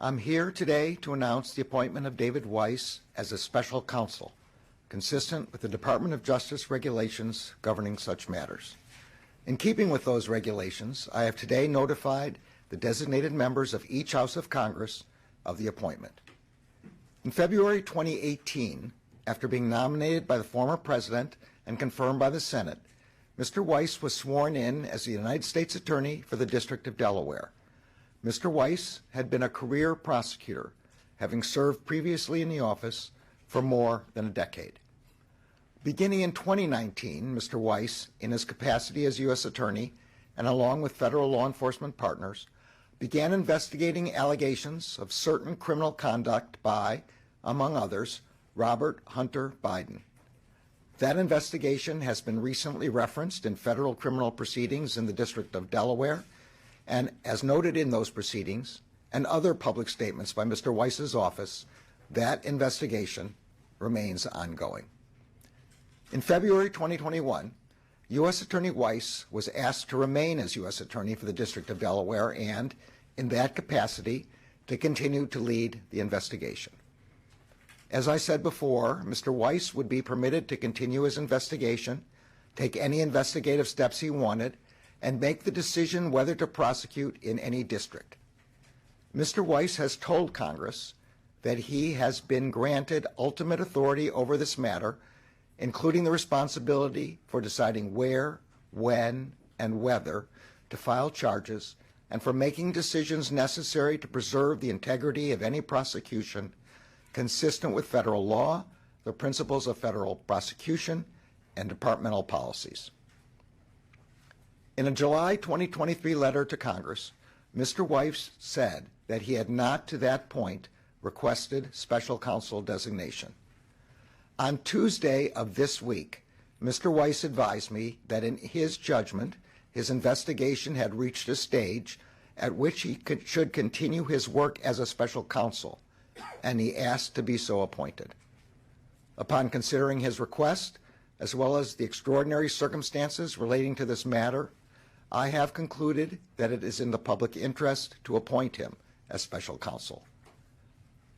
I'm here today to announce the appointment of David Weiss as a special counsel, consistent with the Department of Justice regulations governing such matters. In keeping with those regulations, I have today notified the designated members of each House of Congress of the appointment. In February 2018, after being nominated by the former president and confirmed by the Senate, Mr. Weiss was sworn in as the United States Attorney for the District of Delaware. Mr. Weiss had been a career prosecutor, having served previously in the office for more than a decade. Beginning in 2019, Mr. Weiss, in his capacity as U.S. Attorney and along with federal law enforcement partners, began investigating allegations of certain criminal conduct by, among others, Robert Hunter Biden. That investigation has been recently referenced in federal criminal proceedings in the District of Delaware, and as noted in those proceedings and other public statements by Mr. Weiss's office, that investigation remains ongoing. In February 2021, U.S. Attorney Weiss was asked to remain as U.S. Attorney for the District of Delaware and, in that capacity, to continue to lead the investigation. As I said before, Mr. Weiss would be permitted to continue his investigation, take any investigative steps he wanted, and make the decision whether to prosecute in any district. Mr. Weiss has told Congress that he has been granted ultimate authority over this matter, including the responsibility for deciding where, when, and whether to file charges, and for making decisions necessary to preserve the integrity of any prosecution consistent with federal law, the principles of federal prosecution, and departmental policies. In a July 2023 letter to Congress, Mr. Weiss said that he had not to that point requested special counsel designation. On Tuesday of this week, Mr. Weiss advised me that in his judgment, his investigation had reached a stage at which he should continue his work as a special counsel, and he asked to be so appointed. Upon considering his request, as well as the extraordinary circumstances relating to this matter, I have concluded that it is in the public interest to appoint him as special counsel.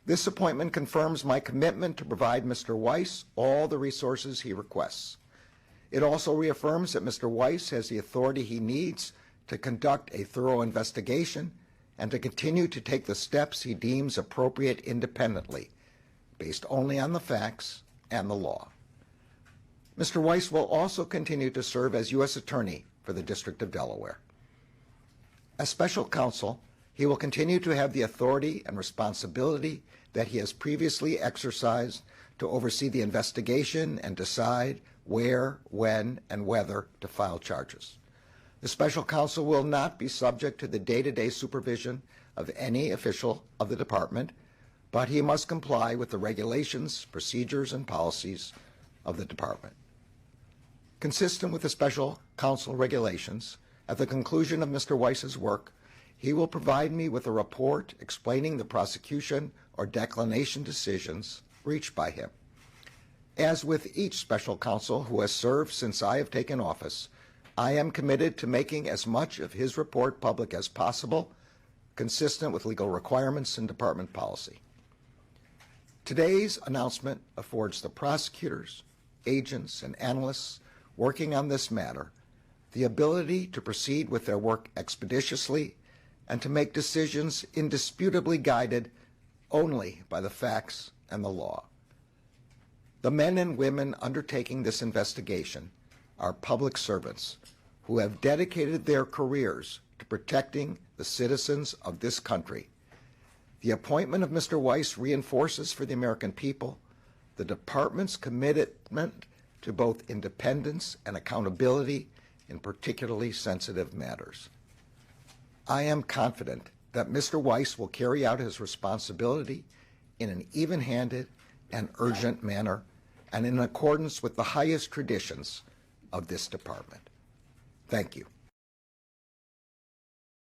This appointment confirms my commitment to provide Mr. Weiss all the resources he requests. It also reaffirms that Mr. Weiss has the authority he needs to conduct a thorough investigation and to continue to take the steps he deems appropriate independently, based only on the facts and the law. Mr. Weiss will also continue to serve as U.S. Attorney for the District of Delaware. As special counsel, he will continue to have the authority and responsibility that he has previously exercised to oversee the investigation and decide where, when, and whether to file charges. The special counsel will not be subject to the day-to-day supervision of any official of the department, but he must comply with the regulations, procedures, and policies of the department. Consistent with the special counsel regulations, at the conclusion of Mr. Weiss's work, he will provide me with a report explaining the prosecution or declination decisions reached by him. As with each special counsel who has served since I have taken office, I am committed to making as much of his report public as possible, consistent with legal requirements and department policy. Today's announcement affords the prosecutors, agents, and analysts working on this matter the ability to proceed with their work expeditiously and to make decisions indisputably guided only by the facts and the law. The men and women undertaking this investigation are public servants who have dedicated their careers to protecting the citizens of this country. The appointment of Mr. Weiss reinforces for the American people the department's commitment to both independence and accountability in particularly sensitive matters. I am confident that Mr. Weiss will carry out his responsibility in an even-handed and urgent manner and in accordance with the highest traditions of this department. Thank you.